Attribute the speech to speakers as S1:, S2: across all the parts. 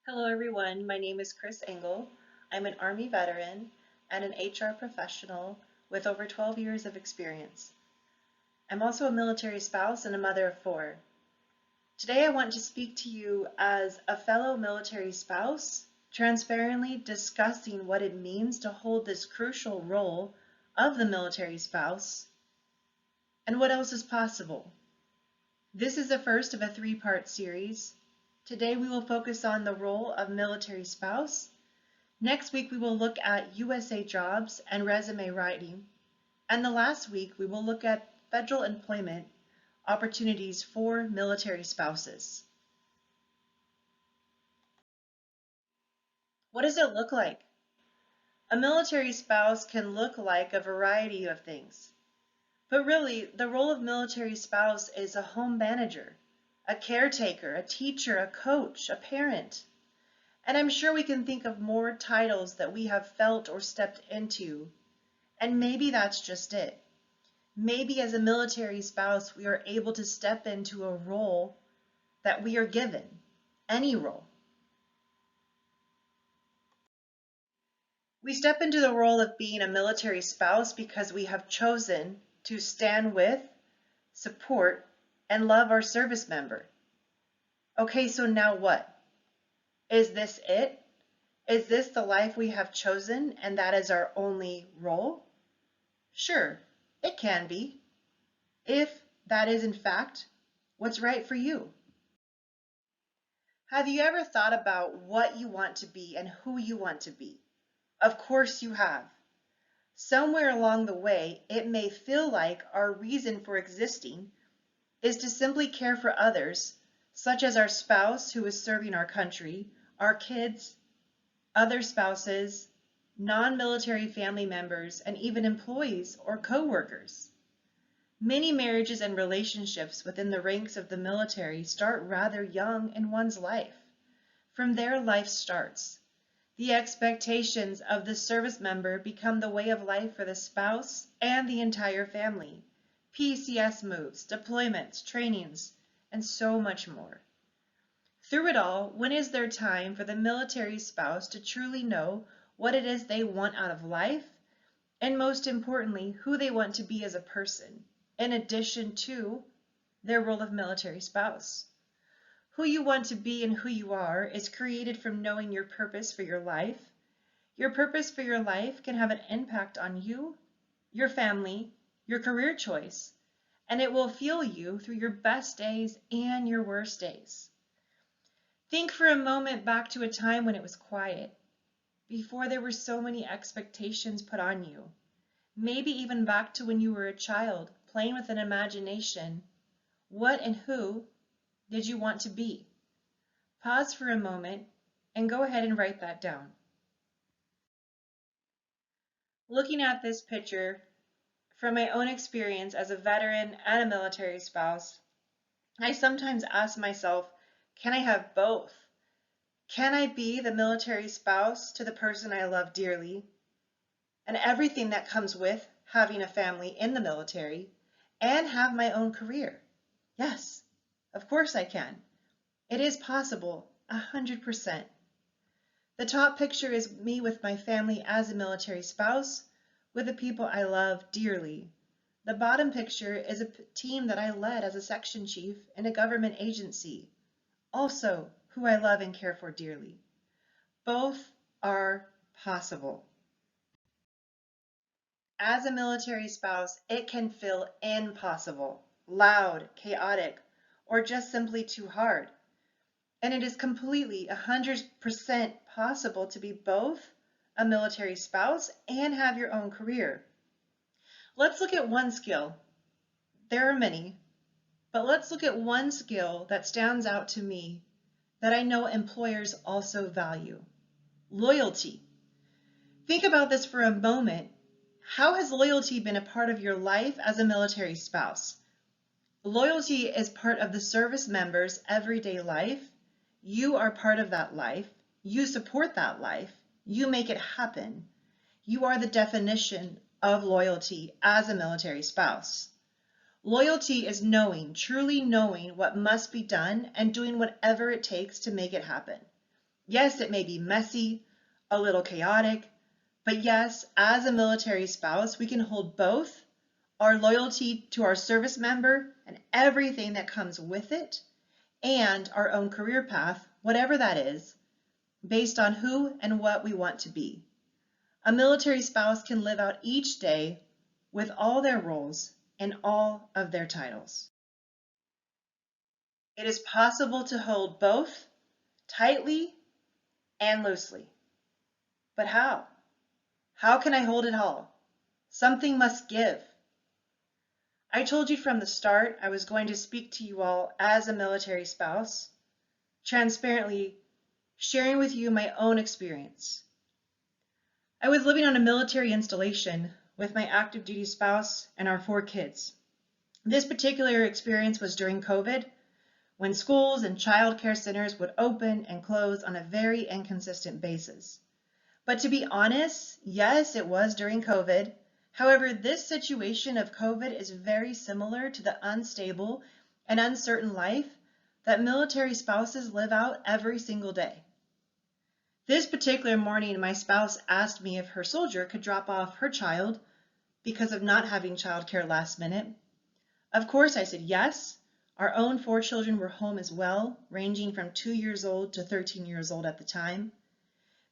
S1: Hello everyone, my name is Chris Engel. I'm an Army veteran and an HR professional with over 12 years of experience. I'm also a military spouse and a mother of four. Today I want to speak to you as a fellow military spouse, transparently discussing what it means to hold this crucial role of the military spouse and what else is possible. This is the first of a three-part series. Today we will focus on the role of military spouse. Next week we will look at USA jobs and resume writing. And the last week we will look at federal employment opportunities for military spouses. What does it look like? A military spouse can look like a variety of things. But really, the role of military spouse is a home manager, a caretaker, a teacher, a coach, a parent. And I'm sure we can think of more titles that we have felt or stepped into. And maybe that's just it. Maybe as a military spouse, we are able to step into a role that we are given, any role. We step into the role of being a military spouse because we have chosen to stand with, support, and love our service member. Okay, so now what? Is this it? Is this the life we have chosen and that is our only role? Sure, it can be, if that is in fact what's right for you. Have you ever thought about what you want to be and who you want to be? Of course you have. Somewhere along the way, it may feel like our reason for existing is to simply care for others, such as our spouse who is serving our country, our kids, other spouses, non-military family members, and even employees or co-workers. Many marriages and relationships within the ranks of the military start rather young in one's life. From there, life starts. The expectations of the service member become the way of life for the spouse and the entire family. PCS moves, deployments, trainings, and so much more. Through it all, when is there time for the military spouse to truly know what it is they want out of life, and most importantly, who they want to be as a person, in addition to their role of military spouse? Who you want to be and who you are is created from knowing your purpose for your life. Your purpose for your life can have an impact on you, your family, your career choice, and it will fuel you through your best days and your worst days. Think for a moment back to a time when it was quiet, before there were so many expectations put on you. Maybe even back to when you were a child, playing with an imagination. What and who did you want to be? Pause for a moment and go ahead and write that down. Looking at this picture, from my own experience as a veteran and a military spouse, I sometimes ask myself, can I have both? Can I be the military spouse to the person I love dearly, and everything that comes with having a family in the military, and have my own career? Yes, of course I can. It is possible, 100%. The top picture is me with my family as a military spouse, with the people I love dearly. The bottom picture is a team that I led as a section chief in a government agency, also who I love and care for dearly. Both are possible. As a military spouse, it can feel impossible, loud, chaotic, or just simply too hard. And it is completely 100% possible to be both a military spouse and have your own career. Let's look at one skill. There are many, but let's look at one skill that stands out to me that I know employers also value: loyalty. Think about this for a moment. How has loyalty been a part of your life as a military spouse? Loyalty is part of the service member's everyday life. You are part of that life. You support that life. You make it happen. You are the definition of loyalty as a military spouse. Loyalty is knowing, truly knowing what must be done and doing whatever it takes to make it happen. Yes, it may be messy, a little chaotic, but yes, as a military spouse, we can hold both our loyalty to our service member and everything that comes with it, and our own career path, whatever that is, based on who and what we want to be. A military spouse can live out each day with all their roles and all of their titles. It is possible to hold both tightly and loosely. But how? How can I hold it all? Something must give. I told you from the start I was going to speak to you all as a military spouse, transparently sharing with you my own experience. I was living on a military installation with my active duty spouse and our 4 kids. This particular experience was during COVID, when schools and child care centers would open and close on a very inconsistent basis. But to be honest, yes, it was during COVID. However, this situation of COVID is very similar to the unstable and uncertain life that military spouses live out every single day. This particular morning, my spouse asked me if her soldier could drop off her child because of not having childcare last minute. Of course, I said yes. Our own 4 children were home as well, ranging from 2 years old to 13 years old at the time.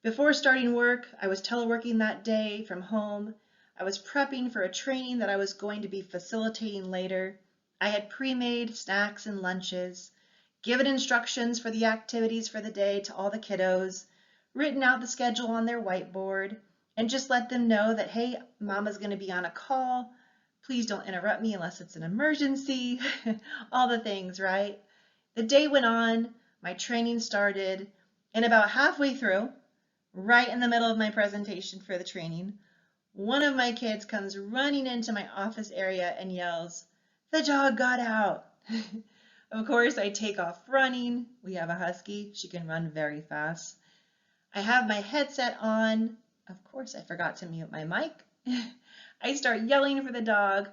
S1: Before starting work, I was teleworking that day from home. I was prepping for a training that I was going to be facilitating later. I had pre-made snacks and lunches, given instructions for the activities for the day to all the kiddos, written out the schedule on their whiteboard, and just let them know that, hey, Mama's going to be on a call. Please don't interrupt me unless it's an emergency. All the things, right? The day went on, my training started, and about halfway through, right in the middle of my presentation for the training, one of my kids comes running into my office area and yells, "The dog got out." Of course, I take off running. We have a husky. She can run very fast. I have my headset on. Of course, I forgot to mute my mic. I start yelling for the dog,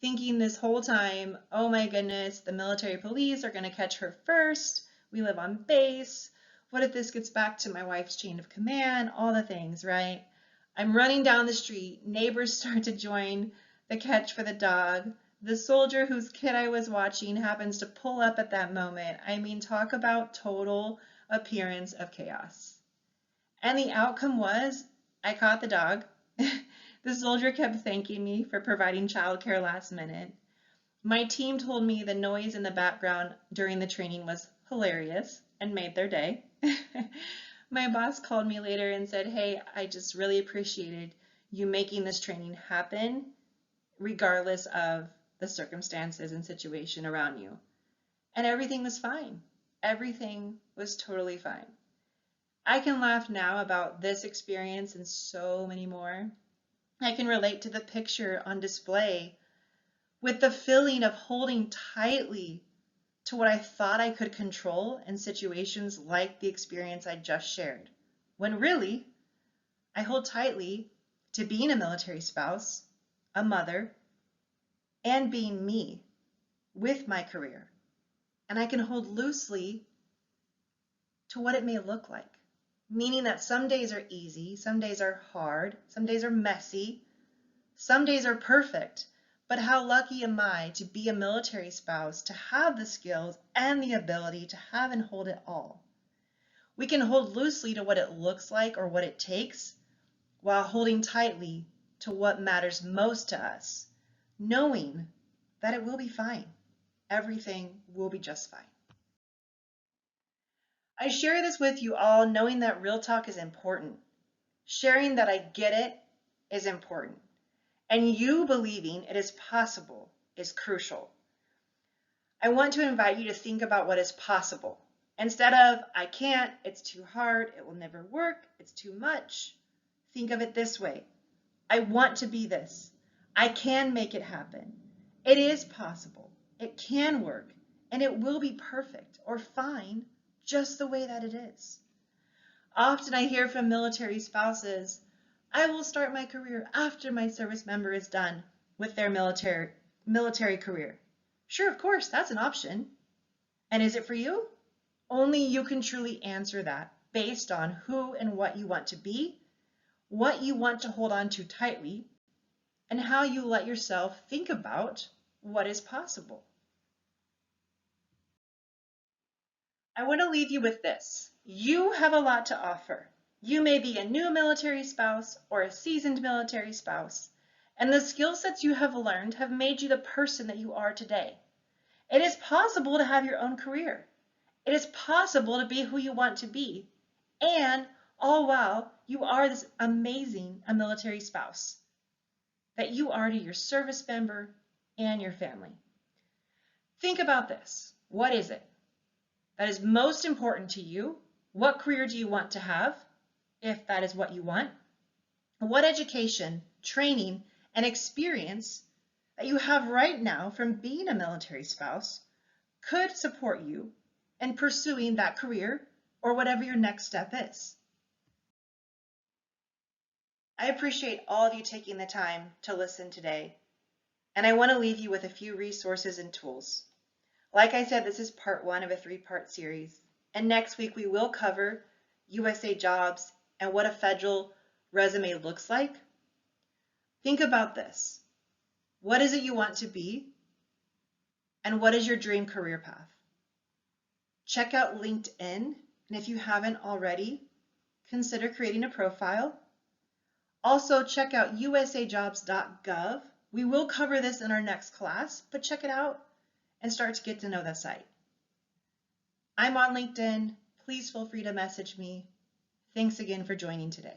S1: thinking this whole time, oh my goodness, the military police are going to catch her first. We live on base. What if this gets back to my wife's chain of command? All the things, right? I'm running down the street. Neighbors start to join the catch for the dog. The soldier whose kid I was watching happens to pull up at that moment. I mean, talk about total appearance of chaos. And the outcome was I caught the dog. The soldier kept thanking me for providing childcare last minute. My team told me the noise in the background during the training was hilarious and made their day. My boss called me later and said, hey, I just really appreciated you making this training happen regardless of the circumstances and situation around you. And everything was fine. Everything was totally fine. I can laugh now about this experience and so many more. I can relate to the picture on display with the feeling of holding tightly to what I thought I could control in situations like the experience I just shared, when really, I hold tightly to being a military spouse, a mother, and being me with my career. And I can hold loosely to what it may look like, meaning that some days are easy, some days are hard, some days are messy, some days are perfect. But how lucky am I to be a military spouse, to have the skills and the ability to have and hold it all. We can hold loosely to what it looks like or what it takes, while holding tightly to what matters most to us, knowing that it will be fine. Everything will be just fine. I share this with you all knowing that real talk is important. Sharing that I get it is important. And you believing it is possible is crucial. I want to invite you to think about what is possible. Instead of, I can't, it's too hard, it will never work, it's too much. Think of it this way. I want to be this. I can make it happen. It is possible. It can work. And it will be perfect or fine just the way that it is. Often I hear from military spouses, I will start my career after my service member is done with their military career. Sure, of course, that's an option. And is it for you? Only you can truly answer that based on who and what you want to be, what you want to hold on to tightly, and how you let yourself think about what is possible. I want to leave you with this. You have a lot to offer. You may be a new military spouse or a seasoned military spouse, and the skill sets you have learned have made you the person that you are today. It is possible to have your own career. It is possible to be who you want to be, and all while you are this amazing military spouse that you are to your service member and your family. Think about this. What is it that is most important to you? What career do you want to have, if that is what you want? What education, training, and experience that you have right now from being a military spouse could support you in pursuing that career or whatever your next step is? I appreciate all of you taking the time to listen today, and I want to leave you with a few resources and tools. Like I said, this is part one of a three-part series, and next week we will cover USA jobs and what a federal resume looks like. Think about this. What is it you want to be? And what is your dream career path? Check out LinkedIn, and if you haven't already, consider creating a profile. Also, check out usajobs.gov. We will cover this in our next class, but check it out and start to get to know the site. I'm on LinkedIn. Please feel free to message me. Thanks again for joining today.